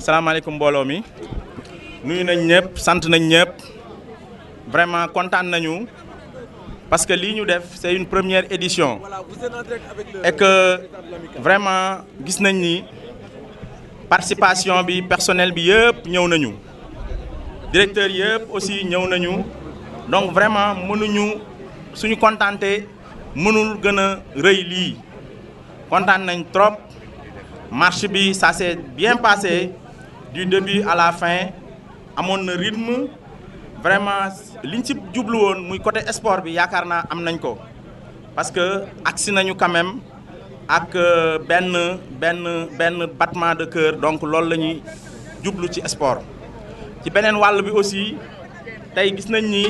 salaamaaleykum mbooloo mi nuyu nañ ñëpp sant nañ ñëpp vraiment kontaan nañu parce que lii ñu def c'est une première édition et que vraiment gis nañ ni participation bi personnel bi yëpp ñëw nañu directeur yëpp aussi ñëw nañu donc vraiment mënuñu suñu kontaante mënul gën a rëy lii kontaan nañ trop marche bi ça s'est bien passé du début à la fin amoon na rythme vraiment liñ ci jublu woon muy côté sport bi yaakaar naa am nañ ko parce que agsi nañu quand même ak benn battement de cœur donc loolu la ñuy jublu ci sport. ci beneen wàll bi aussi tey gis nañ ni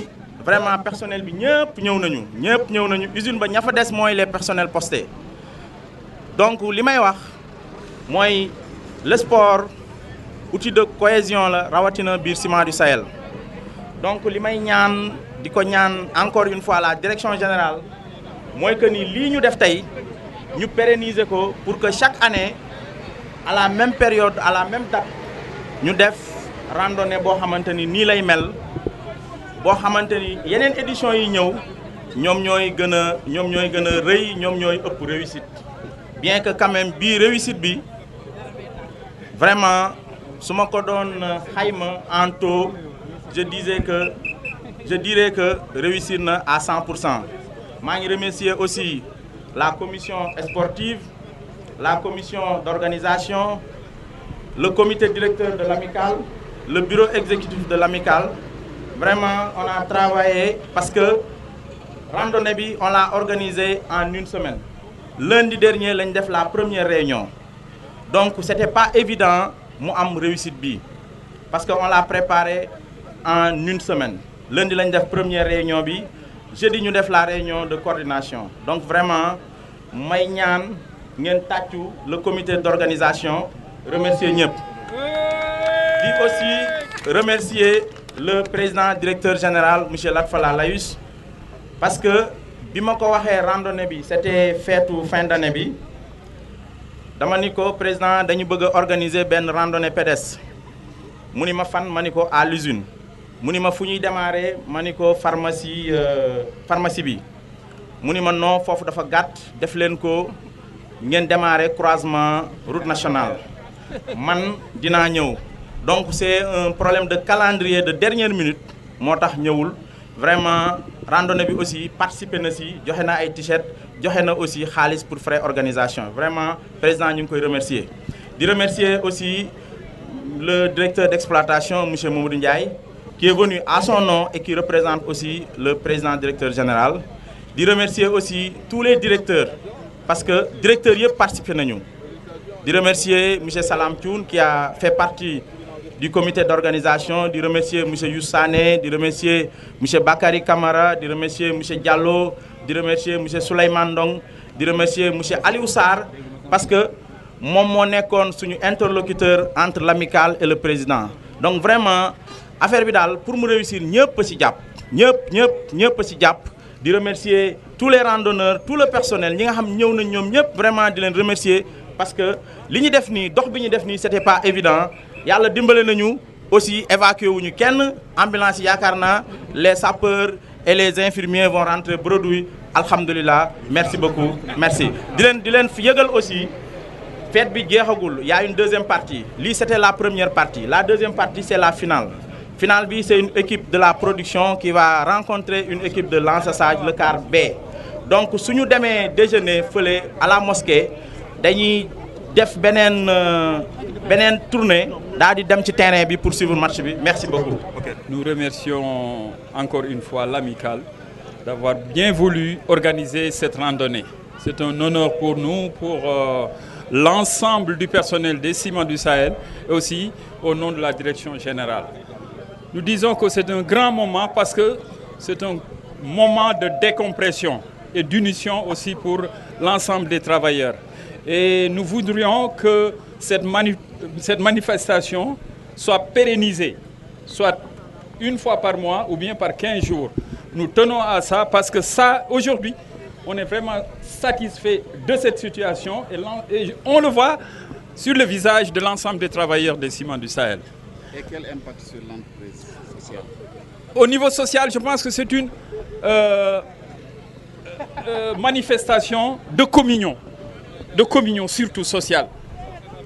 vraiment personnel bi ñëpp ñëw nañu usine ba ña fa des mooy les personnels postés donc li may wax mooy le sport outil de cohésion la rawatina biir Ciments du Sahel donc li may ñaan di ko ñaan encore une fois la direction générale mooy que ni lii ñu def tey ñu pérenniser ko pour que chaque année à la même période à la même date ñu def randonnée boo xamante ni nii lay mel boo xamante ni yeneen éditions yi ñëw ñoom ñooy gën a rëy ñoom ñooy ëpp réussite bien que quand même bii réussite bi vraiment su ma ko doon xayma en taux je dirais que réussir na à 100%. maa ngi remercier aussi la commission sportive la commission d'organisation le comité directeur de l'amicale le bureau exécutif de l'amicale vraiment on a travaillé parce que randonnée bi on l'a organisée en une semaine lundi dernier lañ def la première réunion donc c'était pas évident mu am réussite bi parce que on l'a préparé en une semaine lundi lañ def première réunion bi jeudi ñu def la réunion de coordination donc vraiment may ñaan ngeen tàccu le comité d'organisation remercier ñëpp di aussi remercier le président directeur général monsieur Latfala Layus parce que bi ma ko waxee randonnée bi c'était feetu fin d'année bi dama ni ko président dañu bëgg a organiser benn randonnée pédestre mu ni ma fan ma ni ko à l'usine mu ni ma fu ñuy démarrer ma ni ko pharmacie bi mu ni ma non foofu dafa gàtt def leen ko ngeen démarrer croisement route nationale man dinaa ñëw donc c'est un problème de calendrier de dernière minute moo tax ñëwul vraiment randonnée bi aussi participer na si joxe na ay t-shirt joxe na aussi xaalis pour frais organisation vraiment président ñu ngi koy remercier di remercier aussi le directeur d'exploitation monsieur Mamadou Ndiaye qui est venu à son nom et qui représente aussi le président directeur général di remercier aussi tous les directeurs parce que directeurs yëpp participer nañu di remercier monsieur Salam Thioune qui a fait partie du comité d'organisation di remercier monsieur Youssou Sané di remercier monsieur Bakary Camara di remercier monsieur Diallo di remercier monsieur Souleymane Ndong di remercier monsieur Aliou Sarr parce que moom moo nekkoon suñu interlocuteur entre l'amicale et le président donc vraiment affaire bi daal pour mu réussir ñëpp ci jàpp ñëpp ci jàpp di remercier tous les randonneurs tout le personnel ñi nga xam ñëw nañ ñoom ñëpp vraiment di leen remercier parce que li ñu def nii dox bi ñu def nii c'était pas évident yàlla dimbale nañu aussi évacuer wuñu kenn ambulance yi yaakaar naa les sapeurs et les infirmiers vont rentrer bredouille alhamdulilah merci beaucoup merci di leen fi yëgal aussi fête bi jeexagul y a une deuxième partie lii c'était la première partie la deuxième partie c'est la finale bi c'est une équipe de la production qui va rencontrer une équipe de lançage le quart B donc suñu demee déjeuner fële à la mosquée dañuy def beneen tournée daal di dem ci terrain bi pour suivre match bi merci beaucoup. Nous remercions encore une fois l'amicale d'avoir bien voulu organiser cette randonnée. C'est un honneur pour nous, pour l'ensemble du personnel des Ciments du Sahel et aussi au nom de la direction générale. Nous disons que c'est un grand moment parce que c'est un moment de décompression et d'unition aussi pour l'ensemble des travailleurs. Et nous voudrions que cette manifestation soit pérennisée, soit une fois par mois ou bien par 15 jours. Nous tenons à ça parce que ça, aujourd'hui, on est vraiment satisfait de cette situation et on le voit sur le visage de l'ensemble des travailleurs des Ciments du Sahel. Et quel impact sur l'entreprise sociale? Au niveau social, je pense que c'est une manifestation de communion surtout sociale.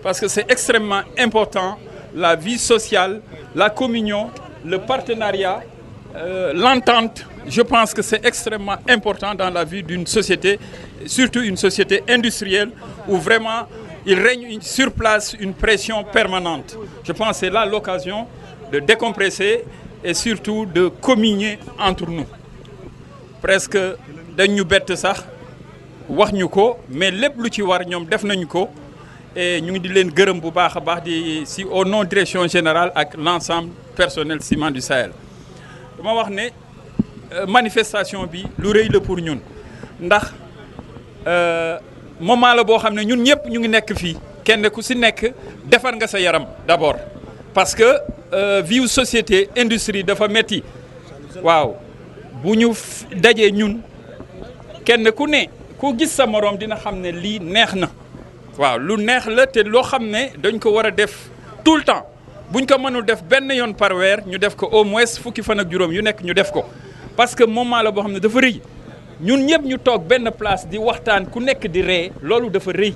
Parce que c'est extrêmement important, la vie sociale, la communion, le partenariat, l'entente. Je pense que c'est extrêmement important dans la vie d'une société, surtout une société industrielle où vraiment il règne sur place une pression permanente. Je pense que c'est là l'occasion de décompresser et surtout de communier entre nous. Presque dañu bett sax wax ñu ko mais lépp lu ci war ñoom def nañu ko et ñu ngi di leen gërëm bu baax a baax di si au nom direction générale ak l'ensemble personnel Ciments du Sahel. dama wax ne manifestation bi lu rëy la pour ñun ndax moment la boo xam ne ñun ñëpp ñu ngi nekk fii kenn ku si nekk defar nga sa yaram d'abord parce que vie société industrie dafa metti waaw bu ñu dajee ñun kenn ku ne ku gis sa moroom dina xam ne lii neex na waaw lu neex la te loo xam ne dañ ko war a def tout le temps buñ ko mënul def benn yoon par weer ñu def ko au moins fukki fan ak juróom yu nekk ñu def ko parce que moment la boo xam ne dafa rëy ñun ñëpp ñu toog benn place di waxtaan ku nekk di ree loolu dafa rëy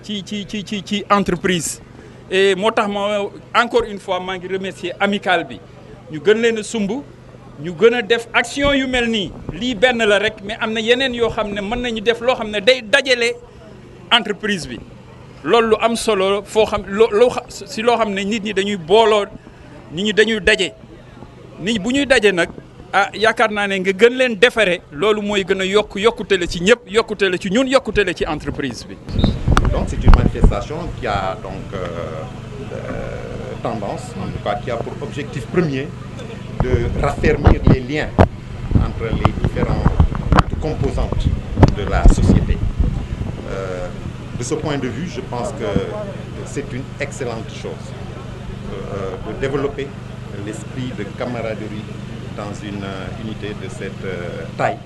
ci entreprise et moo tax ma encore une fois maa ngi remercier amicale bi ñu gën leen a sumb ñu gën a def action yu mel nii lii benn la rek mais am na yeneen yoo xam ne mën nañu def loo xam ne day dajale entreprise bi loolu lu am solo foo xam si loo xam ne nit ñi dañuy booloo nit ñi dañuy daje nit bu ñuy daje nag ah yaakaar naa ne nga gën leen defare loolu mooy gën a yokkute la ci ñëpp yokkute la ci ñun yokkute la ci entreprise bi. Donc c'est une manifestation qui a donc tendance, en tout cas qui a pour objectif premier de raffermir les liens entre les différentes composantes de la société. De ce point de vue, je pense que c'est une excellente chose de développer l'esprit de camaraderie dans une unité de cette taille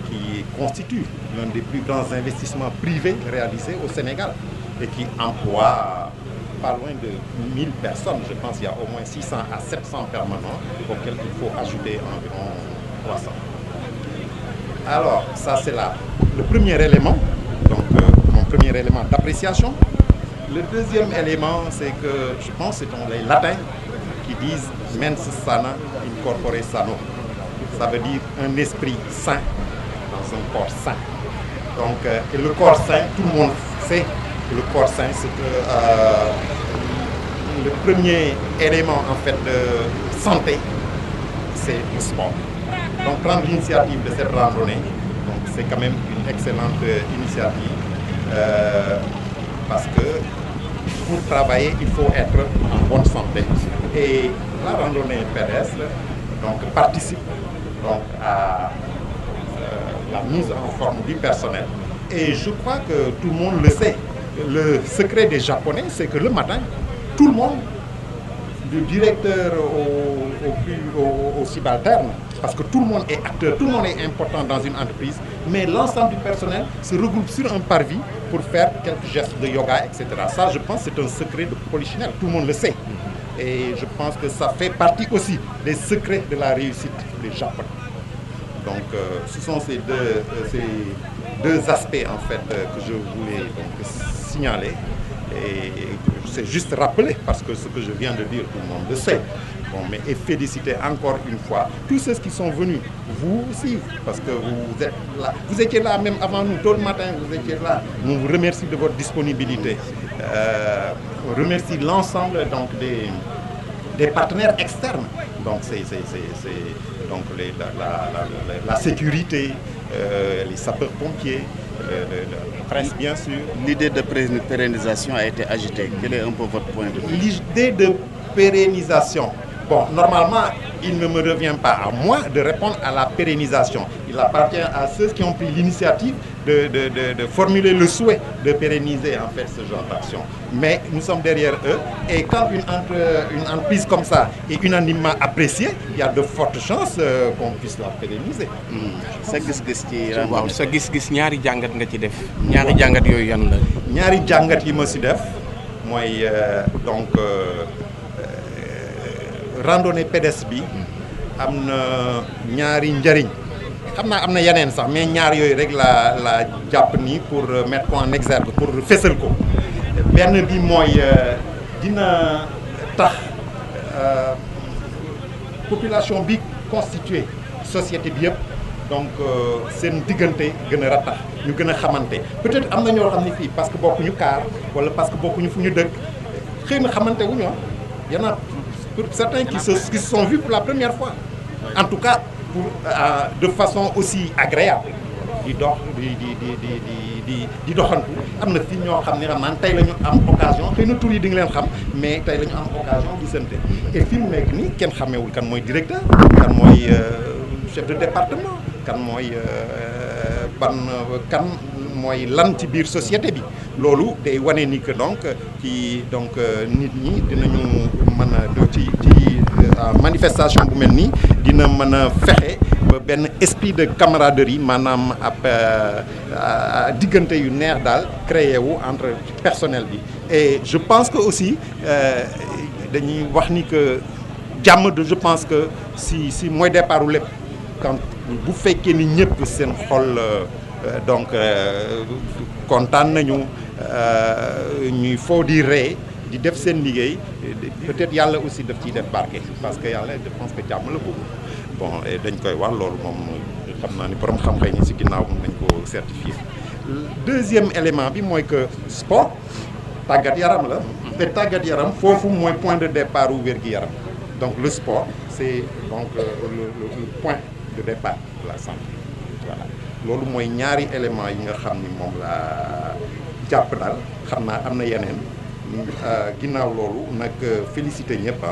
qui constitue l'un des plus grands investissements privés réalisés au Sénégal et qui emploie pas loin de 1000 personnes. Je pense qu'il y a au moins 600 à 700 permanents auxquels il faut ajouter environ 300. Alors, ça c'est le premier élément, donc mon premier élément d'appréciation. Le deuxième élément, c'est que je pense que ce sont les latins qui disent « mens sana in corpore sano ». Ça veut dire un esprit sain dans un corps sain. Donc, et le corps sain, tout le monde sait que le corps sain, c'est que le premier élément en fait de santé, c'est le sport. Donc, prendre l'initiative de cette randonnée, c'est quand même une excellente initiative parce que pour travailler, il faut être en bonne santé. Et la randonnée pédestre participe à la mise en forme du personnel. Et je crois que tout le monde le sait. Le secret des Japonais, c'est que le matin, tout le monde, du directeur au subalterne, parce que tout le monde est acteur, tout le monde est important dans une entreprise, mais l'ensemble du personnel se regroupe sur un parvis pour faire quelques gestes de yoga, etc. Ça, je pense, c'est un secret de polichinelle, tout le monde le sait. Et je pense que ça fait partie aussi des secrets de la réussite des Japonais. Donc, ce sont ces deux aspects, en fait, que je voulais signaler. Et c'est juste rappeler, parce que ce que je viens de dire, tout le monde le sait. Bon, mais et féliciter encore une fois tous ceux qui sont venus, vous aussi, parce que vous étiez là même avant nous, tôt le matin, vous étiez là. On vous remercie de votre disponibilité. On remercie l'ensemble des partenaires externes. Donc, donc la sécurité, les sapeurs-pompiers, la presse bien sûr. L'idée de pérennisation a été agitée. Quel est un peu votre point de vue? L'idée de pérennisation. Bon, normalement, il ne me revient pas à moi de répondre à la pérennisation. Il appartient à ceux qui ont pris l'initiative de formuler le souhait de pérenniser en fait ce genre d'action. Mais nous sommes derrière eux et quand une entreprise comme ça est unanimement appréciée, il y a de fortes chances qu'on puisse la pérenniser. sa gis-gis ci waaw sa gis-gis ñaari jàngat nga ci def ñaari jàngat yooyu yan la. ñaari jàngat yi ma si def mooy donc randonnée pédestre bi am na ñaari njëriñ xam naa am na yeneen sax mais ñaar yooyu rek la jàpp ni pour mettre ko en exergue pour fésal ko benn bi mooy dina tax population bi constitué société bi yëpp donc seen diggante gën a ratax ñu gën a xamante peut-être am na ñoo xam ne fii parce que bokkuñu kaar wala parce que bokkuñu fu ñu dëkk xëy na xamante wuñu y en a pour certains qui se sont vus pour la première fois en tout cas pour de façon aussi agréable di dox di doxantu am na fi ñoo xam ne xam naan tey la ñu am occasion xëy na tur yi di nga leen xam mais tey la ñu am occasion gisante et fi mu nekk nii kenn xamewul kan mooy directeur kan mooy chef de département kan mooy kan mooy lan ci biir société bi loolu day wane ni que donc nit ñi dinañu mën a do ci manifestation bu mel nii dina mën a fexe ba benn esprit de camaraderie maanaam ab diggante yu neex daal créé wu entre personnel bi et je pense que aussi dañuy wax ni que jàmm de je pense que si mooy départu lépp quand bu fekkee ni ñëpp seen xol donc kontaan nañu ñuy foo di ree di def seen liggéey peut-être yàlla aussi daf ciy def barke parce que yàlla je pense que jàmm la bëgg bon dañ koy wax loolu moom xam naa ni borom xam-xam ni ci ginnaaw moom dañ ko certifié. Deuxième élément bi mooy que sport tàggat yaram la te tàggat yaram foofu mooy point de départ u wér-gi-yaram donc le sport c'est donc le point de départ de la santé voilà loolu mooy ñaari éléments yi nga xam ni moom la jàpp daal xam naa am na yeneen ginnaaw loolu nag félicité ñëpp